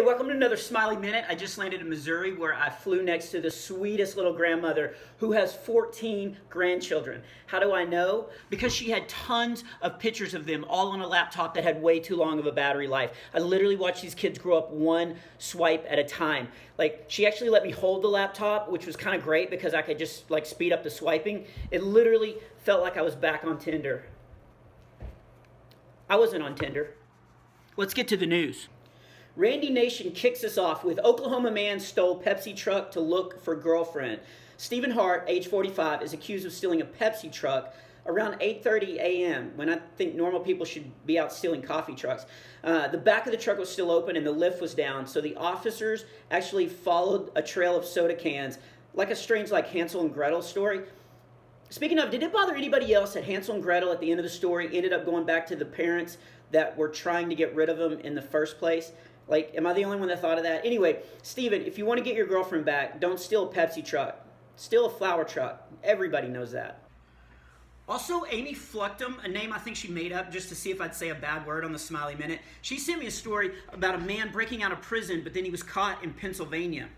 welcome to another Smiley Minute. I just landed in Missouri where I flew next to the sweetest little grandmother who has 14 grandchildren. How do I know? Because she had tons of pictures of them all on a laptop that had way too long of a battery life. I literally watched these kids grow up one swipe at a time. Like, she actually let me hold the laptop, which was kind of great because I could just like speed up the swiping. It literally felt like I was back on Tinder. I wasn't on Tinder. Let's get to the news. Randy Nation kicks us off with Oklahoma man stole Pepsi truck to look for girlfriend. Stephen Hart, age 45, is accused of stealing a Pepsi truck around 8:30 a.m. when I think normal people should be out stealing coffee trucks. The back of the truck was still open and the lift was down, so the officers actually followed a trail of soda cans, like a strange like Hansel and Gretel story. Speaking of, did it bother anybody else that Hansel and Gretel at the end of the story ended up going back to the parents that were trying to get rid of them in the first place? Like, am I the only one that thought of that? Anyway, Steven, if you want to get your girlfriend back, don't steal a Pepsi truck. Steal a flower truck. Everybody knows that. Also, Amy Flucktum, a name I think she made up just to see if I'd say a bad word on the Smiley Minute. She sent me a story about a man breaking out of prison, but then he was caught in Pennsylvania.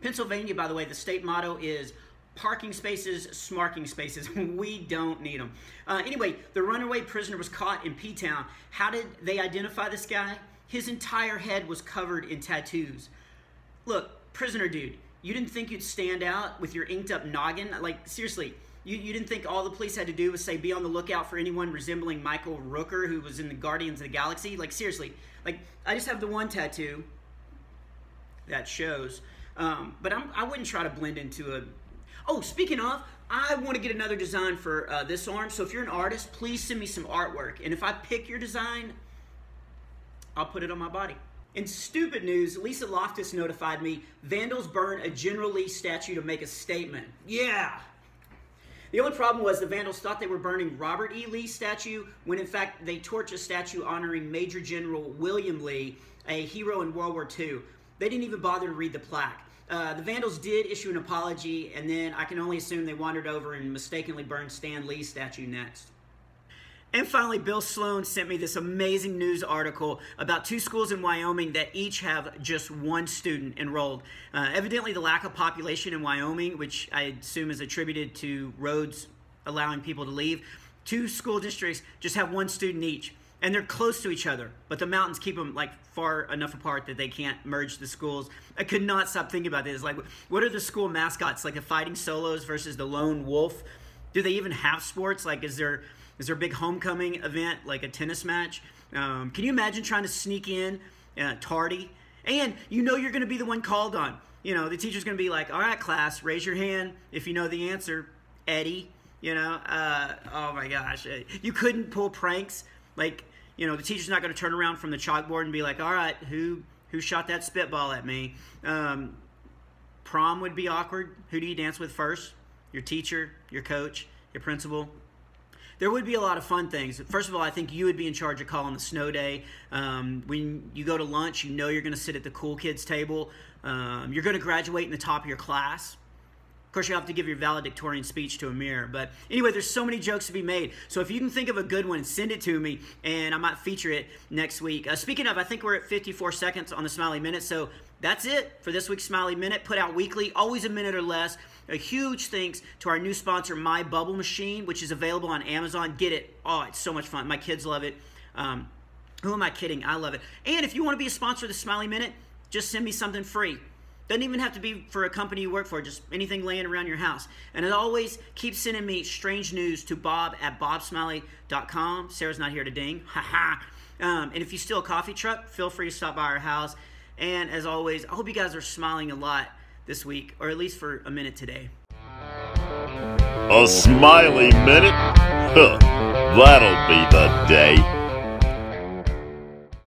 Pennsylvania, by the way, the state motto is parking spaces, smarking spaces. We don't need them. Anyway, the runaway prisoner was caught in P-Town. How did they identify this guy? His entire head was covered in tattoos. Look, prisoner dude, you didn't think you'd stand out with your inked up noggin? Like, seriously, you didn't think all the police had to do was say, be on the lookout for anyone resembling Michael Rooker, who was in the Guardians of the Galaxy? Like, seriously, like, I just have the one tattoo that shows, but I wouldn't try to blend into a... Oh, speaking of, I want to get another design for this arm, so if you're an artist, please send me some artwork, and if I pick your design, I'll put it on my body. In stupid news, Lisa Loftus notified me vandals burn a General Lee statue to make a statement. Yeah! The only problem was the vandals thought they were burning Robert E. Lee's statue, when in fact they torched a statue honoring Major General William Lee, a hero in World War II. They didn't even bother to read the plaque. The vandals did issue an apology, and then I can only assume they wandered over and mistakenly burned Stan Lee's statue next. And finally, Bill Sloan sent me this amazing news article about two schools in Wyoming that each have just one student enrolled. Evidently, the lack of population in Wyoming, which I assume is attributed to roads allowing people to leave, two school districts just have one student each. And they're close to each other, but the mountains keep them like far enough apart that they can't merge the schools. I could not stop thinking about this. Like, what are the school mascots? Like the Fighting Solos versus the Lone Wolf? Do they even have sports? Like, is there a big homecoming event, like a tennis match? Can you imagine trying to sneak in tardy? And you know you're going to be the one called on. You know, the teacher's going to be like, all right, class, raise your hand if you know the answer, Eddie. You know, oh my gosh. You couldn't pull pranks. Like, you know, the teacher's not going to turn around from the chalkboard and be like, all right, who shot that spitball at me? Prom would be awkward. Who do you dance with first? Your teacher, your coach, your principal? There would be a lot of fun things. First of all, I think you would be in charge of calling the snow day. When you go to lunch, you know you're going to sit at the cool kids table. You're going to graduate in the top of your class. Of course, you have to give your valedictorian speech to a mirror. But anyway, there's so many jokes to be made. So if you can think of a good one, send it to me, and I might feature it next week. Speaking of, I think we're at 54 seconds on the Smiley Minute. So that's it for this week's Smiley Minute. Put out weekly, always a minute or less. A huge thanks to our new sponsor, My Bubble Machine, which is available on Amazon. Get it. Oh, it's so much fun. My kids love it. Who am I kidding? I love it. And if you want to be a sponsor of the Smiley Minute, just send me something free. Doesn't even have to be for a company you work for, just anything laying around your house. And as always, keep sending me strange news to bob@bobsmiley.com. Sarah's not here to ding. And if you steal a coffee truck, feel free to stop by our house. And as always, I hope you guys are smiling a lot this week, or at least for a minute today. A Smiley Minute? Huh, that'll be the day.